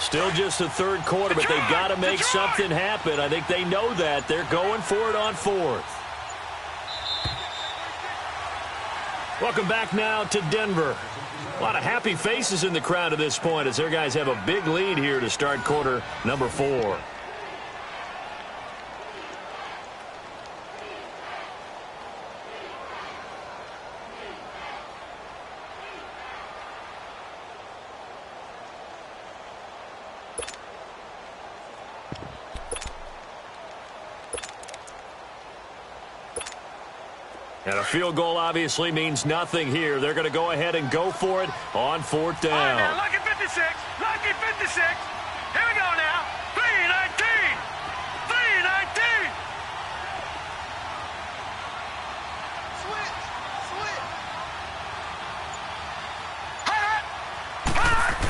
Still just the 3rd quarter, but they've got to make something happen. I think they know that. They're going for it on 4th. Welcome back now to Denver. A lot of happy faces in the crowd at this point as their guys have a big lead here to start quarter number 4. And a field goal obviously means nothing here. They're going to go ahead and go for it on 4th down. All right, now, lucky 56. Lucky 56. Here we go now. 319. 319. Switch.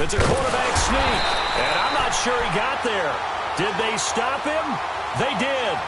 It's a quarterback sneak. And I'm not sure he got there. Did they stop him? They did.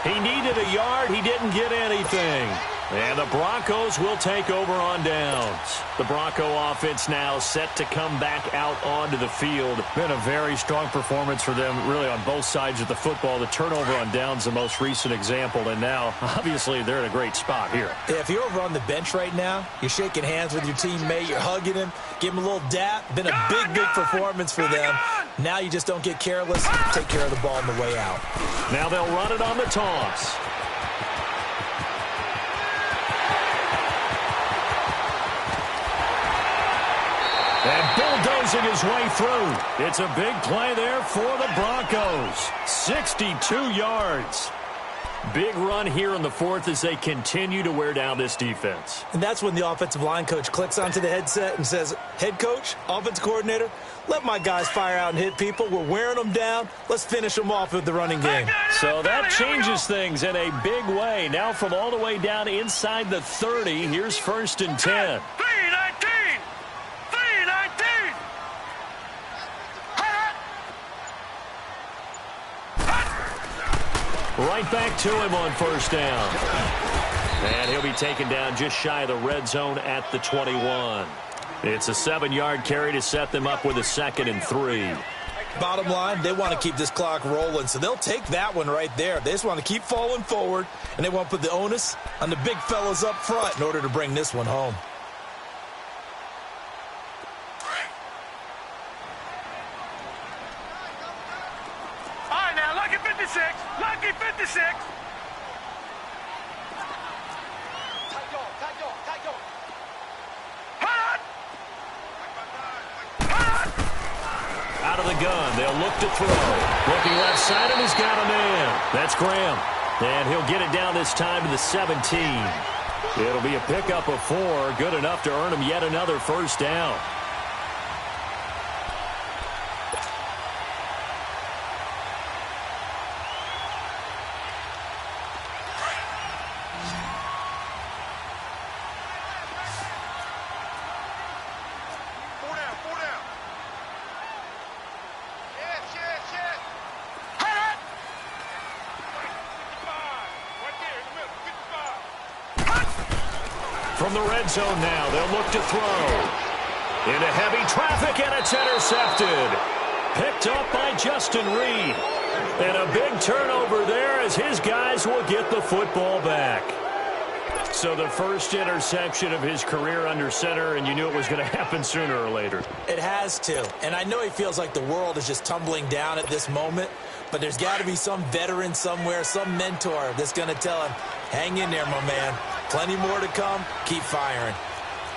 He needed a yard. He didn't get anything. And the Broncos will take over on downs. The Bronco offense now set to come back out onto the field. Been a very strong performance for them, really, on both sides of the football. The turnover on downs, the most recent example. And now, obviously, they're in a great spot here. Yeah, if you're over on the bench right now, you're shaking hands with your teammate, you're hugging him, give him a little dap. Been a big performance for them. Now you just don't get careless. Take care of the ball on the way out. Now they'll run it on the toss. And bulldozing his way through. It's a big play there for the Broncos. 62 yards. Big run here in the fourth as they continue to wear down this defense. And that's when the offensive line coach clicks onto the headset and says, head coach, offense coordinator, let my guys fire out and hit people. We're wearing them down. Let's finish them off with the running game. So that changes things in a big way. Now from all the way down inside the 30, here's 1st and 10. 3-19! 3-19! Right back to him on 1st down. And he'll be taken down just shy of the red zone at the 21. It's a 7-yard carry to set them up with a 2nd and 3. Bottom line, they want to keep this clock rolling, so they'll take that one right there. They just want to keep falling forward, and they want to put the onus on the big fellas up front in order to bring this one home. All right, now, lucky 56. Lucky 56. Out of the gun, they'll look to throw. Looking left side, and he's got a man. That's Graham. And he'll get it down this time to the 17. It'll be a pickup of 4, good enough to earn him yet another 1st down. From the red zone now, they'll look to throw. Into heavy traffic, and it's intercepted. Picked up by Justin Reed. And a big turnover there as his guys will get the football back. So the first interception of his career under center, and you knew it was going to happen sooner or later. It has to. And I know he feels like the world is just tumbling down at this moment, but there's got to be some veteran somewhere, some mentor that's going to tell him, hang in there, my man. Plenty more to come. Keep firing.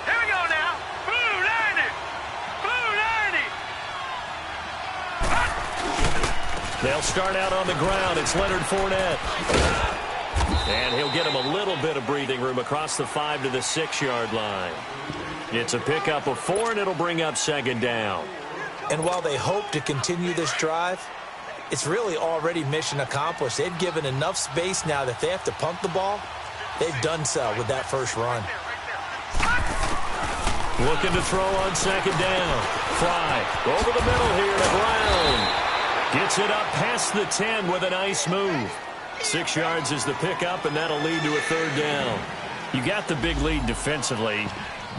Here we go now. Blue 90. Blue 90. They'll start out on the ground. It's Leonard Fournette. And he'll get him a little bit of breathing room across the 5 to the 6-yard line. It's a pickup of 4, and it'll bring up 2nd down. And while they hope to continue this drive, it's really already mission accomplished. They've given enough space now that if they have to punt the ball, they've done so with that first run. Looking to throw on 2nd down. Fry over the middle here to Brown. Gets it up past the 10 with a nice move. 6 yards is the pickup, and that'll lead to a 3rd down. You got the big lead defensively.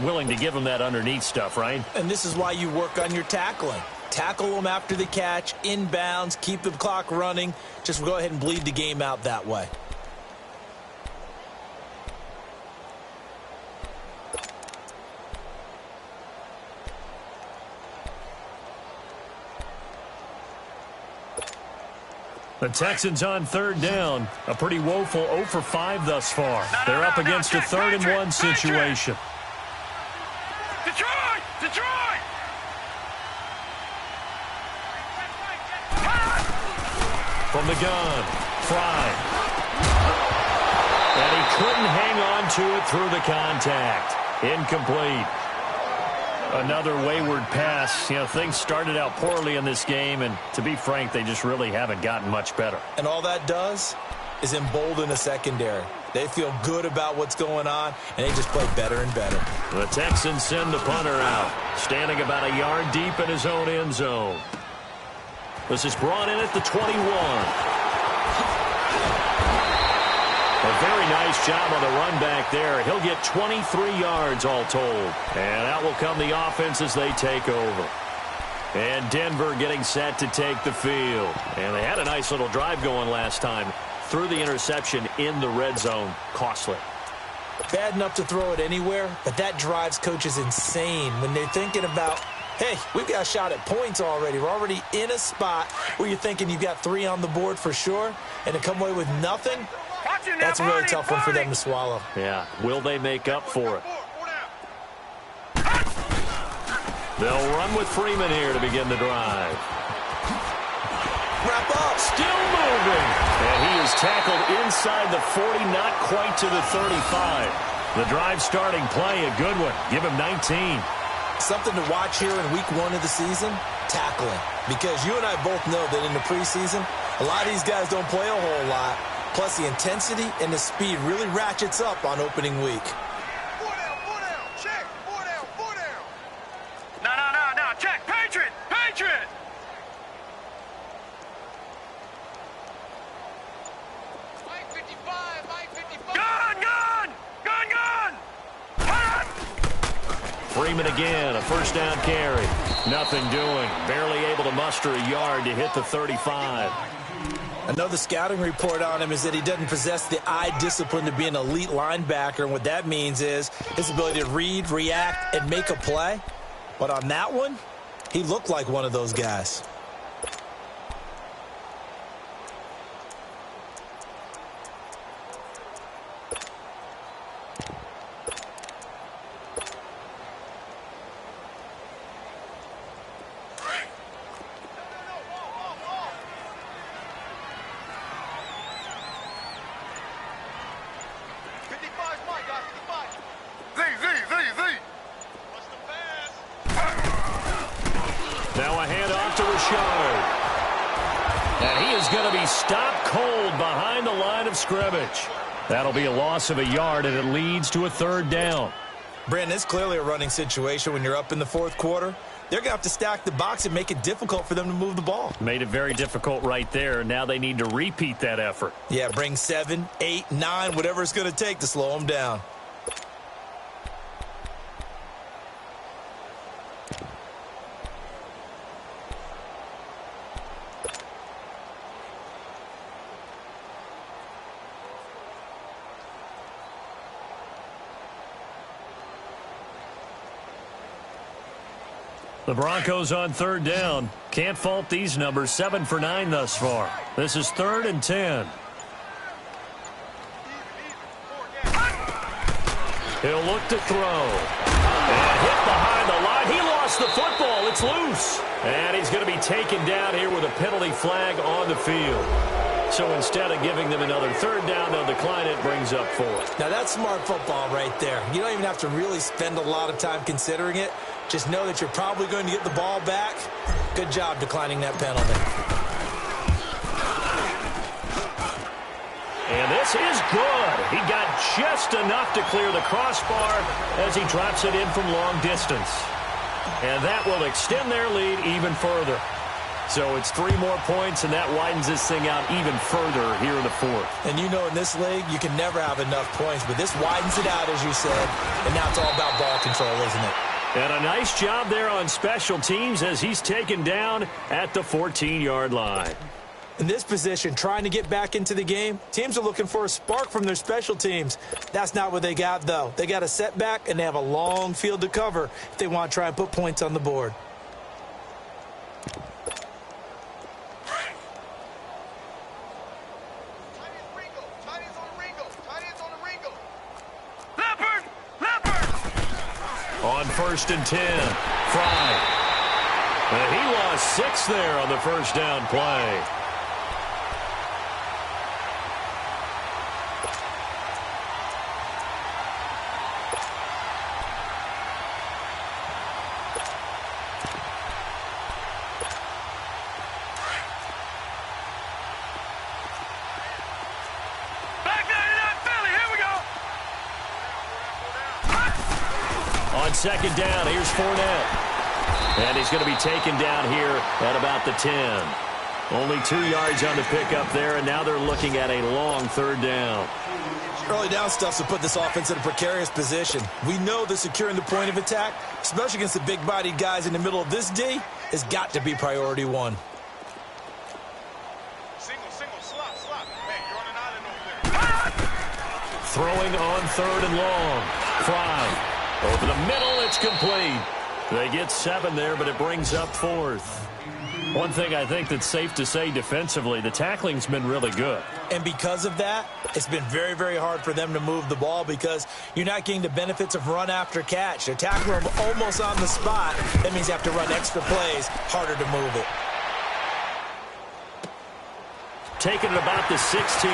Willing to give them that underneath stuff, right? And this is why you work on your tackling. Tackle them after the catch, inbounds, keep the clock running. Just go ahead and bleed the game out that way. The Texans on 3rd down. A pretty woeful 0 for 5 thus far. They're up against a 3rd and 1 situation. Detroit! Detroit! From the gun, Fry. And he couldn't hang on to it through the contact. Incomplete. Another wayward pass. You know, things started out poorly in this game, and to be frank, they just really haven't gotten much better. And all that does is embolden a secondary. They feel good about what's going on, and they just play better and better. The Texans send the punter out, standing about a yard deep in his own end zone. This is brought in at the 21. A very nice job on the run back there. He'll get 23 yards all told. And out will come the offense as they take over. And Denver getting set to take the field. And they had a nice little drive going last time. Threw the interception in the red zone. Costly. Bad enough to throw it anywhere, but that drives coaches insane when they're thinking about, hey, we've got a shot at points already. We're already in a spot where you're thinking you've got 3 on the board for sure, and to come away with nothing, that's a really tough one for them to swallow. Yeah. Will they make up for it? They'll run with Freeman here to begin the drive. Wrap up. Still moving. And he is tackled inside the 40, not quite to the 35. The drive starting play, a good one. Give him 19. Something to watch here in week 1 of the season, tackling. Because you and I both know that in the preseason, a lot of these guys don't play a whole lot. Plus, the intensity and the speed really ratchets up on opening week. 4 down, check, 4 down, 4 down. No, check, Patriot. Mike 55. Gun. Freeman again, a first down carry. Nothing doing. Barely able to muster a yard to hit the 35. I know the scouting report on him is that he doesn't possess the eye discipline to be an elite linebacker, and what that means is his ability to read, react, and make a play. But on that one, he looked like one of those guys. Now a handoff to Rashard. And he is going to be stopped cold behind the line of scrimmage. That'll be a loss of a yard, and it leads to a third down. Brandon, it's clearly a running situation when you're up in the fourth quarter. They're going to have to stack the box and make it difficult for them to move the ball. Made it very difficult right there. Now they need to repeat that effort. Yeah, bring 7, 8, 9, whatever it's going to take to slow them down. The Broncos on third down. Can't fault these numbers. 7 for 9 thus far. This is 3rd and 10. He'll look to throw. And hit behind the line. He lost the football. It's loose. And he's going to be taken down here with a penalty flag on the field. So instead of giving them another third down, they'll decline it. Brings up 4th. Now that's smart football right there. You don't even have to really spend a lot of time considering it. Just know that you're probably going to get the ball back. Good job declining that penalty. And this is good. He got just enough to clear the crossbar as he drops it in from long distance. And that will extend their lead even further. So it's 3 more points, and that widens this thing out even further here in the 4th. And you know in this league, you can never have enough points, but this widens it out, as you said, and now it's all about ball control, isn't it? And a nice job there on special teams as he's taken down at the 14-yard line. In this position, trying to get back into the game, teams are looking for a spark from their special teams. That's not what they got, though. They got a setback, and they have a long field to cover if they want to try and put points on the board. On 1st and 10, Fry. And he lost 6 there on the first down play. On 2nd down, here's Fournette. And he's going to be taken down here at about the 10. Only 2 yards on the pickup there, and now they're looking at a long 3rd down. Early down stuff to put this offense in a precarious position. We know that securing the point of attack, especially against the big-bodied guys in the middle of this D, has got to be priority 1. Single, slot. Hey, you're on an island over there. Throwing on 3rd and long. Fry. Over the middle, it's complete. They get 7 there, but it brings up 4th. One thing I think that's safe to say defensively, the tackling's been really good. And because of that, it's been very, very hard for them to move the ball because you're not getting the benefits of run after catch. They're tackling them almost on the spot. That means you have to run extra plays, harder to move it. taking it about the 16.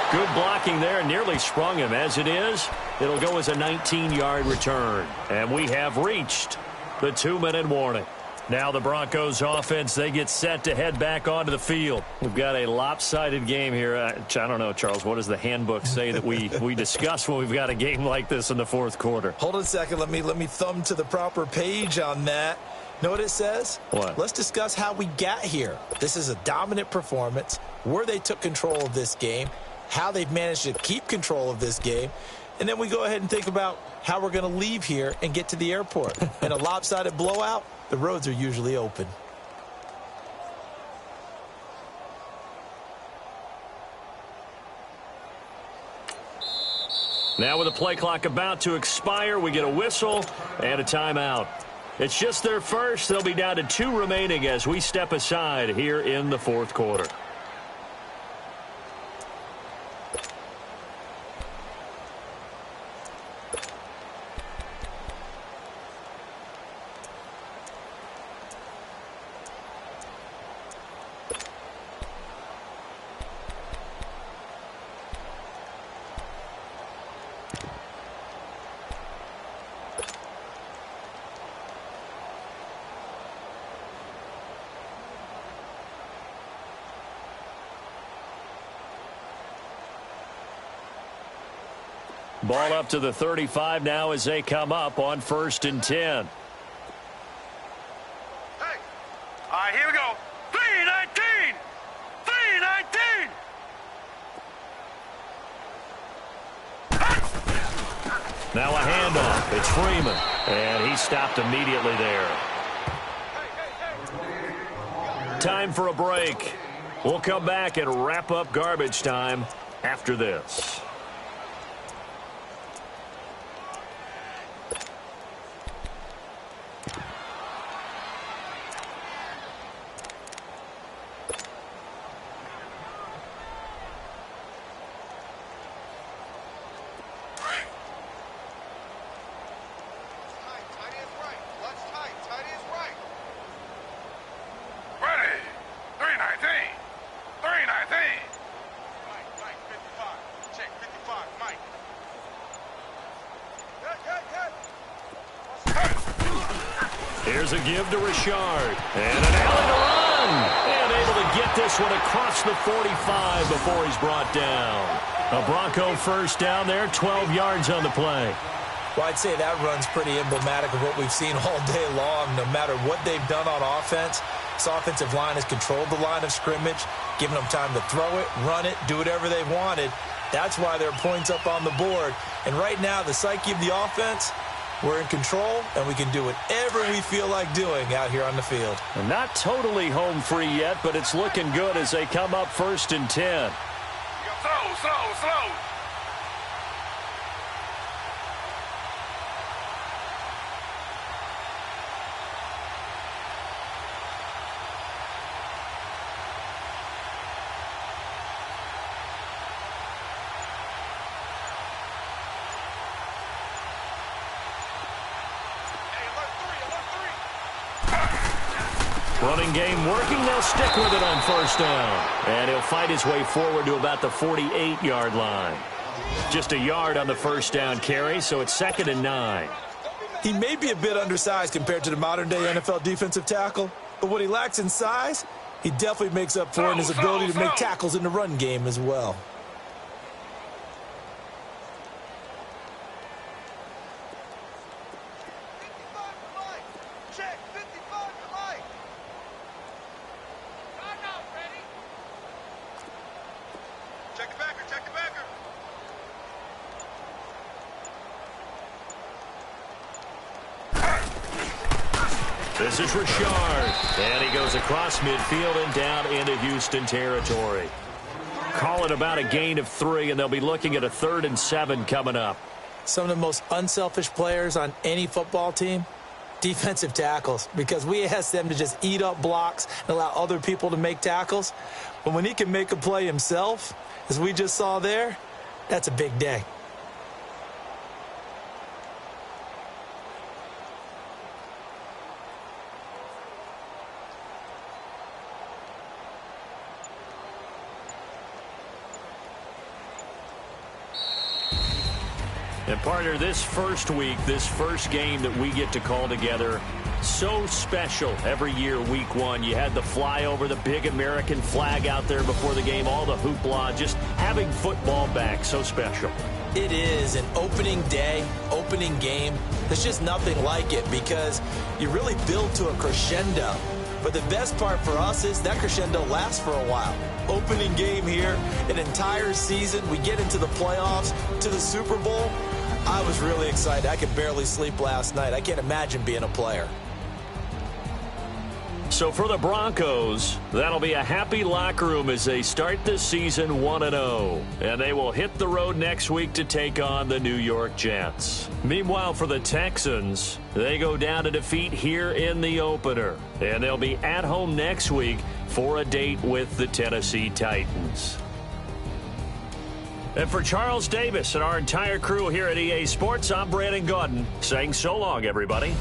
Good blocking there, nearly sprung him. As it is, it'll go as a 19-yard return. And we have reached the 2-minute warning. Now the Broncos offense, they get set to head back onto the field. We've got a lopsided game here. I don't know, Charles, what does the handbook say that we discuss when we've got a game like this in the fourth quarter? Hold on a second. Let me thumb to the proper page on that. Know what it says? What? Let's discuss how we got here. This is a dominant performance, where they took control of this game, how they've managed to keep control of this game, and then we go ahead and think about how we're going to leave here and get to the airport. In a lopsided blowout, the roads are usually open. Now with the play clock about to expire, we get a whistle and a timeout. It's just their first. They'll be down to 2 remaining as we step aside here in the fourth quarter. Ball up to the 35 now as they come up on 1st and 10. Hey. All right, here we go. 3-19. 3-19. Now a handoff. It's Freeman. And he stopped immediately there. Time for a break. We'll come back and wrap up garbage time after this. Here's a give to Richard. And an alley to run. And able to get this one across the 45 before he's brought down. A Bronco first down there, 12 yards on the play. Well, I'd say that run's pretty emblematic of what we've seen all day long. No matter what they've done on offense, this offensive line has controlled the line of scrimmage, given them time to throw it, run it, do whatever they wanted. That's why there are points up on the board. And right now, the psyche of the offense, we're in control, and we can do whatever we feel like doing out here on the field. And not totally home free yet, but it's looking good as they come up 1st and 10. Slow. Running game working. They'll stick with it on 1st down. And he'll fight his way forward to about the 48-yard line. Just a yard on the 1st down carry, so it's 2nd and 9. He may be a bit undersized compared to the modern-day NFL defensive tackle, but what he lacks in size, he definitely makes up for in his ability to make tackles in the run game as well. This is Richard, and he goes across midfield and down into Houston territory. Call it about a gain of 3, and they'll be looking at a 3rd and 7 coming up. Some of the most unselfish players on any football team, defensive tackles, because we ask them to just eat up blocks and allow other people to make tackles. But when he can make a play himself, as we just saw there, that's a big day. And partner, this first week, this first game that we get to call together, so special every year, week one. You had the flyover, the big American flag out there before the game, all the hoopla, just having football back, so special. It is an opening day, opening game. There's just nothing like it because you really build to a crescendo. But the best part for us is that crescendo lasts for a while. Opening game here, an entire season. We get into the playoffs, to the Super Bowl. I was really excited. I could barely sleep last night. I can't imagine being a player. So for the Broncos, that'll be a happy locker room as they start this season 1-0. And they will hit the road next week to take on the New York Jets. Meanwhile, for the Texans, they go down to defeat here in the opener. And they'll be at home next week for a date with the Tennessee Titans. And for Charles Davis and our entire crew here at EA Sports, I'm Brandon Gaudin saying so long, everybody.